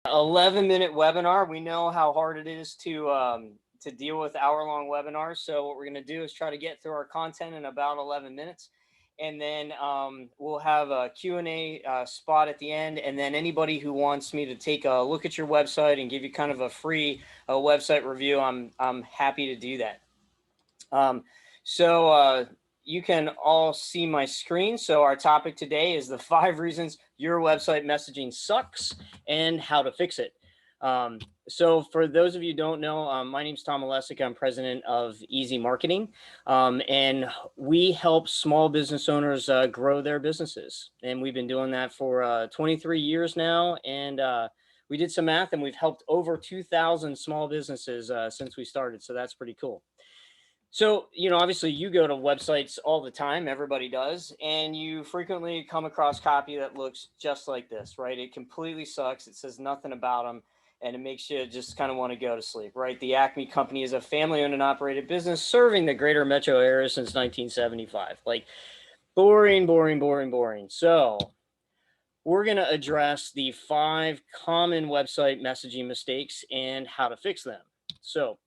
11-minute webinar. We know how hard it is to deal with hour-long webinars. So what we're going to do is try to get through our content in about 11 minutes. And then we'll have a Q&A spot at the end. And then anybody who wants me to take a look at your website and give you kind of a free website review, I'm happy to do that. You can all see my screen. So our topic today is the 5 reasons your website messaging sucks and how to fix it. So for those of you who don't know, my name is Tom Alesic. I'm president of EZMarketing, and we help small business owners grow their businesses. And we've been doing that for 23 years now. And we did some math, and we've helped over 2,000 small businesses since we started. So that's pretty cool. So, obviously you go to websites all the time, everybody does, and you frequently come across copy that looks just like this, right? It completely sucks. It says nothing about them, and it makes you just kind of want to go to sleep, right? The Acme Company is a family-owned and operated business serving the greater metro area since 1975. Like, boring, boring, boring, boring. So we're going to address the 5 common website messaging mistakes and how to fix them. So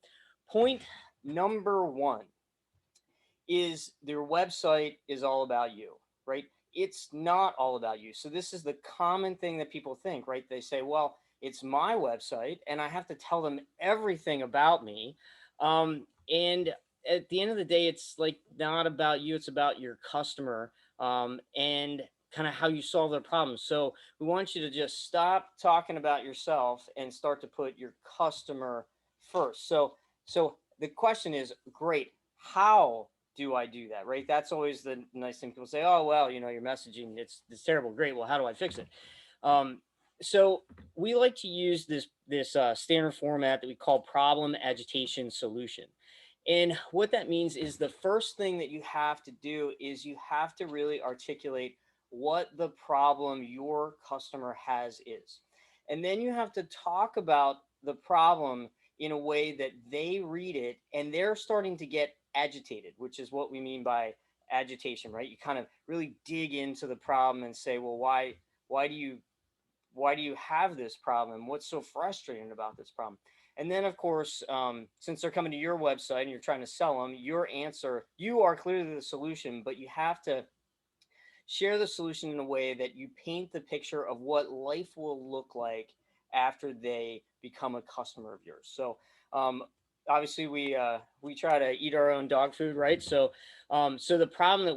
point number 1 is their website is all about you, right? It's not all about you. So this is the common thing that people think, right? They say, well, it's my website and I have to tell them everything about me. And at the end of the day, it's like not about you, it's about your customer and kind of how you solve their problems. So we want you to just stop talking about yourself and start to put your customer first. So the question is, great, how do I do that, right? That's always the nice thing. People say, oh, well, your messaging, it's terrible. Great. Well, how do I fix it? So we like to use this standard format that we call problem, agitation, solution. And what that means is the first thing that you have to do is you have to really articulate what the problem your customer has is. And then you have to talk about the problem in a way that they read it and they're starting to get agitated, which is what we mean by agitation, right? You kind of really dig into the problem and say, well, why do you have this problem? What's so frustrating about this problem? And then, of course, since they're coming to your website and you're trying to sell them, your answer, you are clearly the solution, but you have to share the solution in a way that you paint the picture of what life will look like after they become a customer of yours. So obviously we try to eat our own dog food, right? So the problem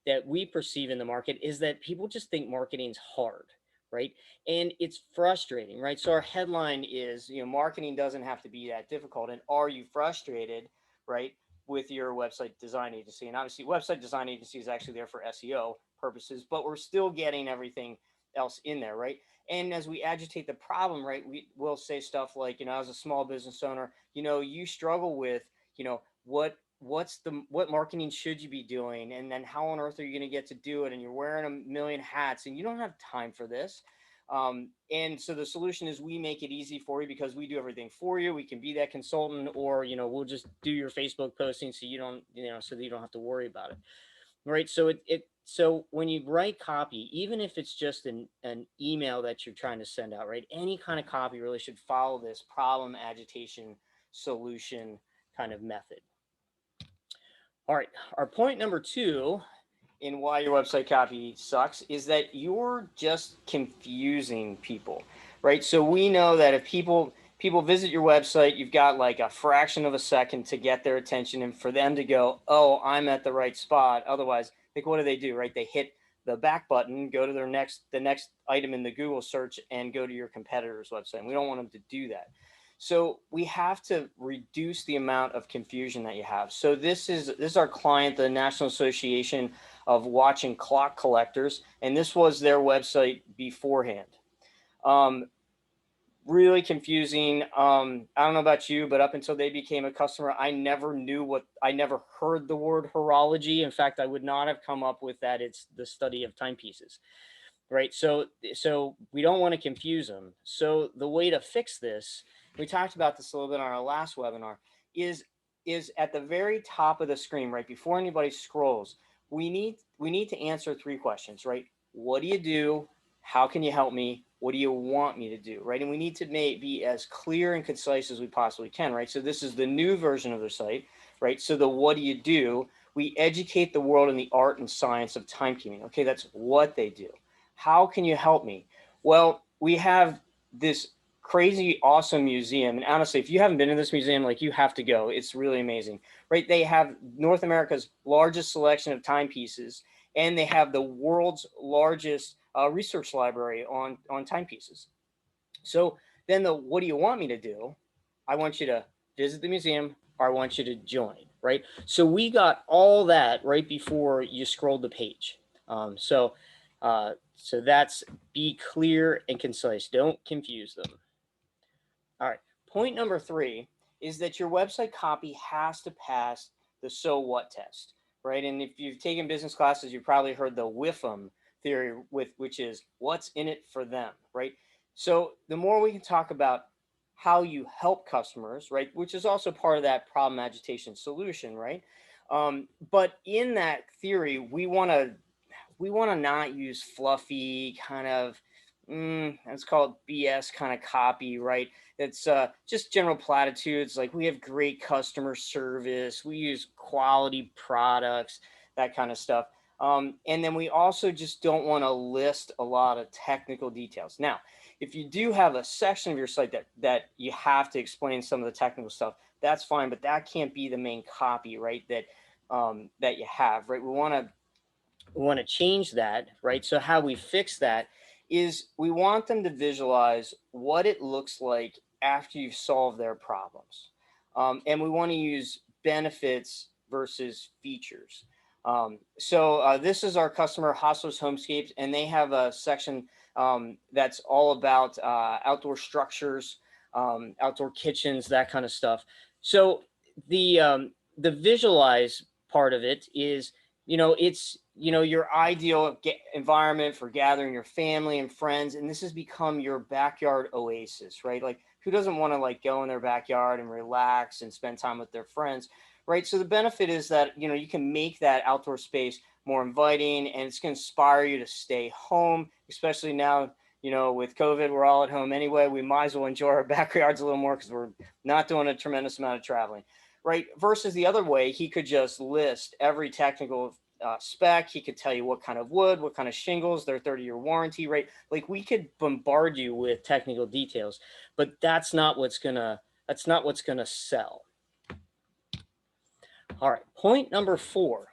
that we perceive in the market is that people just think marketing's hard, right? And it's frustrating, right? So our headline is, marketing doesn't have to be that difficult. And are you frustrated, right, with your website design agency? And obviously website design agency is actually there for SEO purposes, but we're still getting everything else in there, right? And as we agitate the problem, right, we will say stuff like, as a small business owner, you struggle with, what marketing should you be doing? And then how on earth are you going to get to do it? And you're wearing a million hats and you don't have time for this. And so the solution is we make it easy for you because we do everything for you. We can be that consultant, or, we'll just do your Facebook posting so you don't, so that you don't have to worry about it. Right. So so when you write copy, even if it's just an email that you're trying to send out, right, any kind of copy really should follow this problem, agitation, solution kind of method. All right. Our point number 2 in why your website copy sucks is that you're just confusing people, right? So we know that if people visit your website, you've got like a fraction of a second to get their attention and for them to go, oh, I'm at the right spot. Otherwise, like, what do, right? They hit the back button, go to the next item in the Google search and go to your competitor's website. And we don't want them to do that. So we have to reduce the amount of confusion that you have. So this is our client, the National Association of Watching Clock Collectors, and this was their website beforehand. Really confusing. I don't know about you, but up until they became a customer, I never heard the word horology. In fact, I would not have come up with that. It's the study of timepieces. Right. So we don't want to confuse them. So the way to fix this, we talked about this a little bit on our last webinar, is at the very top of the screen, right before anybody scrolls, we need to answer 3 questions, right? What do you do? How can you help me? what do you want me to do, right? And we need to be as clear and concise as we possibly can, right? So this is the new version of the site, right? So the what do you do? We educate the world in the art and science of timekeeping. Okay, that's what they do. How can you help me? Well, we have this crazy awesome museum, and honestly, if you haven't been to this museum, like, you have to go. It's really amazing, right? They have North America's largest selection of timepieces, and they have the world's largest research library on timepieces. So then what do you want me to do? I want you to visit the museum, or I want you to join, right? So we got all that right before you scrolled the page. So that's be clear and concise. Don't confuse them. All right. Point number 3 is that your website copy has to pass the so what test, right? And if you've taken business classes, you've probably heard the WIFM theory, which is what's in it for them, right? So the more we can talk about how you help customers, right, which is also part of that problem agitation solution, right? But in that theory, we want to not use fluffy kind of let's call it BS kind of copy, right? It's just general platitudes like we have great customer service, we use quality products, that kind of stuff. And then we also just don't want to list a lot of technical details. Now, if you do have a section of your site that you have to explain some of the technical stuff, that's fine, but that can't be the main copy, right? That you have, right? We want to change that, right? So how we fix that is we want them to visualize what it looks like after you've solved their problems. And we want to use benefits versus features. So this is our customer, Hostler's Homescapes, and they have a section that's all about outdoor structures, outdoor kitchens, that kind of stuff. So the visualize part of it is, it's, your ideal environment for gathering your family and friends. And this has become your backyard oasis, right? Like, who doesn't want to like go in their backyard and relax and spend time with their friends, right? So the benefit is that, you can make that outdoor space more inviting, and it's going to inspire you to stay home, especially now, with COVID, we're all at home anyway. We might as well enjoy our backyards a little more because we're not doing a tremendous amount of traveling, right? Versus the other way, he could just list every technical spec. He could tell you what kind of wood, what kind of shingles, their 30-year warranty, right? Like, we could bombard you with technical details, but that's not what's gonna sell. All right, point number 4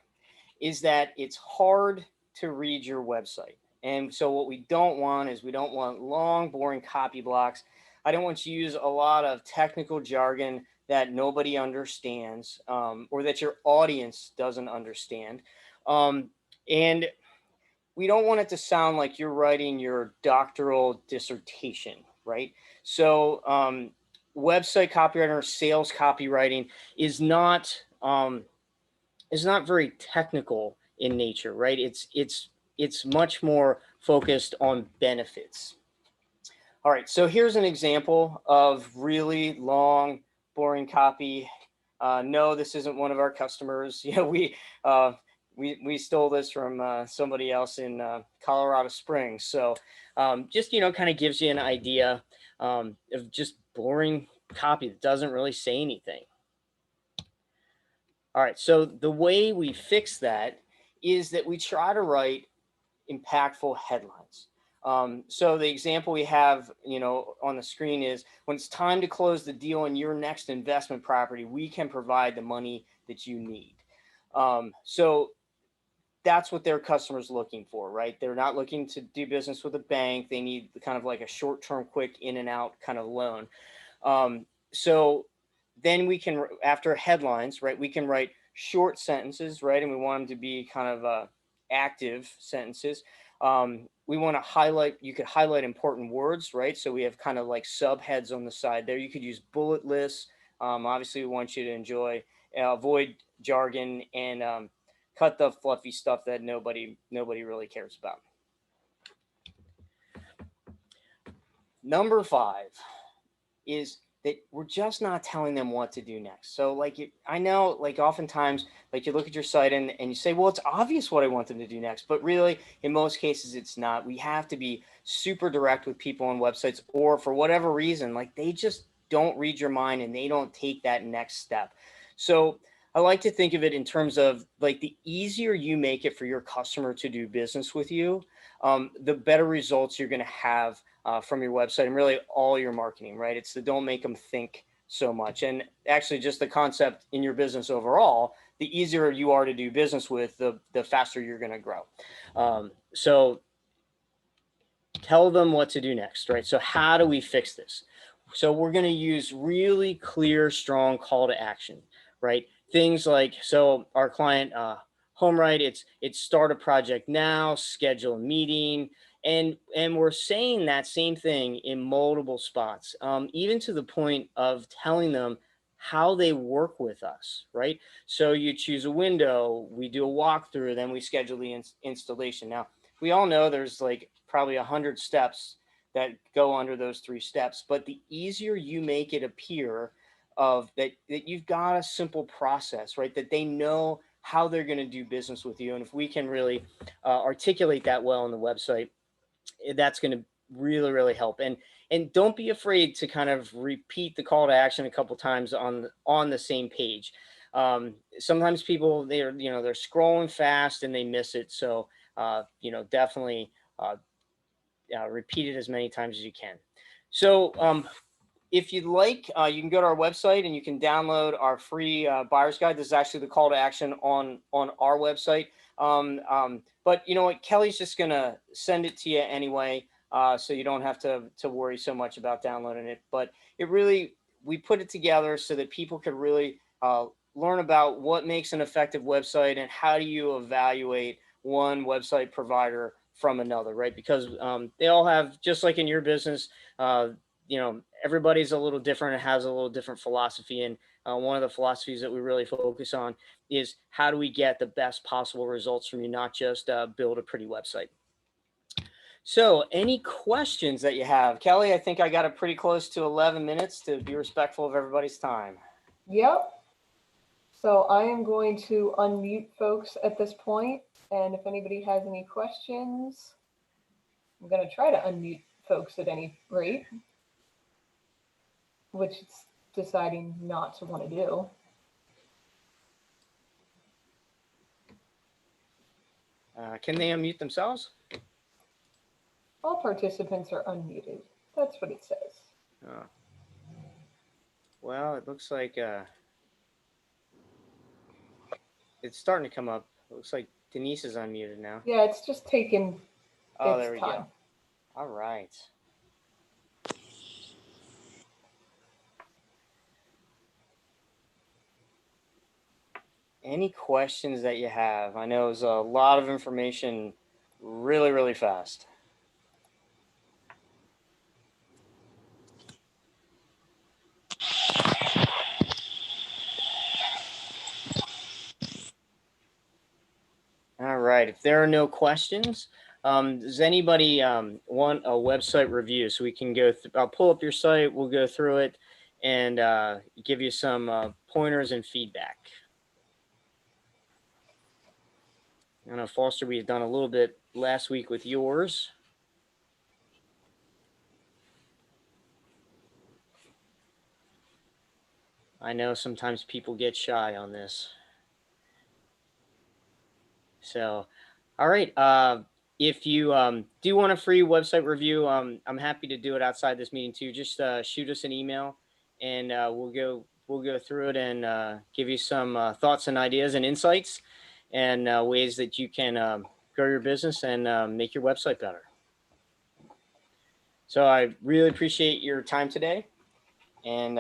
is that it's hard to read your website. And so what we don't want is we don't want long, boring copy blocks. I don't want you to use a lot of technical jargon that nobody understands, or that your audience doesn't understand. And we don't want it to sound like you're writing your doctoral dissertation, right? So website copywriting or sales copywriting is not very technical in nature, right? It's much more focused on benefits. All right, so here's an example of really long, boring copy. No, this isn't one of our customers. We stole this from somebody else in Colorado Springs. So just, kind of gives you an idea of just boring copy that doesn't really say anything. All right, so the way we fix that is that we try to write impactful headlines. So the example we have, on the screen is, when it's time to close the deal on your next investment property, we can provide the money that you need. So that's what their customer's looking for, right? They're not looking to do business with a bank. They need kind of like a short-term, quick in and out kind of loan. So then we can, after headlines, right, we can write short sentences, right? And we want them to be kind of active sentences. We want to highlight, you could highlight important words, right? So we have kind of like subheads on the side there. You could use bullet lists. Obviously, we want you to avoid jargon, and cut the fluffy stuff that nobody really cares about. Number 5 is that we're just not telling them what to do next. So like, I know like oftentimes, like you look at your site and you say, well, it's obvious what I want them to do next, but really in most cases, it's not. We have to be super direct with people on websites, or for whatever reason, like they just don't read your mind and they don't take that next step. So I like to think of it in terms of like the easier you make it for your customer to do business with you, the better results you're going to have from your website and really all your marketing, right? It's the don't make them think so much. And actually just the concept in your business overall, the easier you are to do business with, the faster you're going to grow. So tell them what to do next, right? So how do we fix this? So we're going to use really clear, strong call to action, right? Things like, so our client, HomeWrite, it's start a project now, schedule a meeting, and we're saying that same thing in multiple spots, even to the point of telling them how they work with us, right? So you choose a window, we do a walkthrough, then we schedule the installation. Now, we all know there's like probably 100 steps that go under those 3 steps, but the easier you make it appear of that you've got a simple process, right? That they know how they're going to do business with you. And if we can really articulate that well on the website, that's going to really, really help. And don't be afraid to kind of repeat the call to action a couple times on the same page. Sometimes people, they're scrolling fast and they miss it. So, definitely repeat it as many times as you can. So if you'd like, you can go to our website and you can download our free buyer's guide. This is actually the call to action on our website. But you know what, Kelly's just going to send it to you anyway. So you don't have to worry so much about downloading it. But we put it together so that people could really learn about what makes an effective website and how do you evaluate one website provider from another, right? Because they all have, just like in your business, everybody's a little different and has a little different philosophy. And one of the philosophies that we really focus on is how do we get the best possible results from you, not just build a pretty website. So any questions that you have? Kelly, I think I got it pretty close to 11 minutes to be respectful of everybody's time. Yep. So I am going to unmute folks at this point, and if anybody has any questions, I'm going to try to unmute folks at any rate, which it's deciding not to want to do. Can they unmute themselves? All participants are unmuted. That's what it says. Oh. Well, it looks like it's starting to come up. It looks like Denise is unmuted now. Yeah, it's just taken there we time. Go. All right. Any questions that you have? I know it's a lot of information really, really fast. All right. If there are no questions, does anybody want a website review so we can go I'll pull up your site, we'll go through it and give you some pointers and feedback. I know, Foster, we've done a little bit last week with yours. I know sometimes people get shy on this. So, all right. If you do want a free website review, I'm happy to do it outside this meeting too. Just shoot us an email and we'll go through it and give you some thoughts and ideas and insights and ways that you can grow your business and make your website better. So I really appreciate your time today, and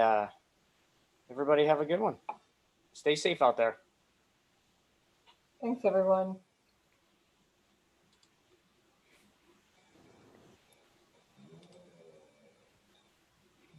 everybody have a good one. Stay safe out there. Thanks, everyone.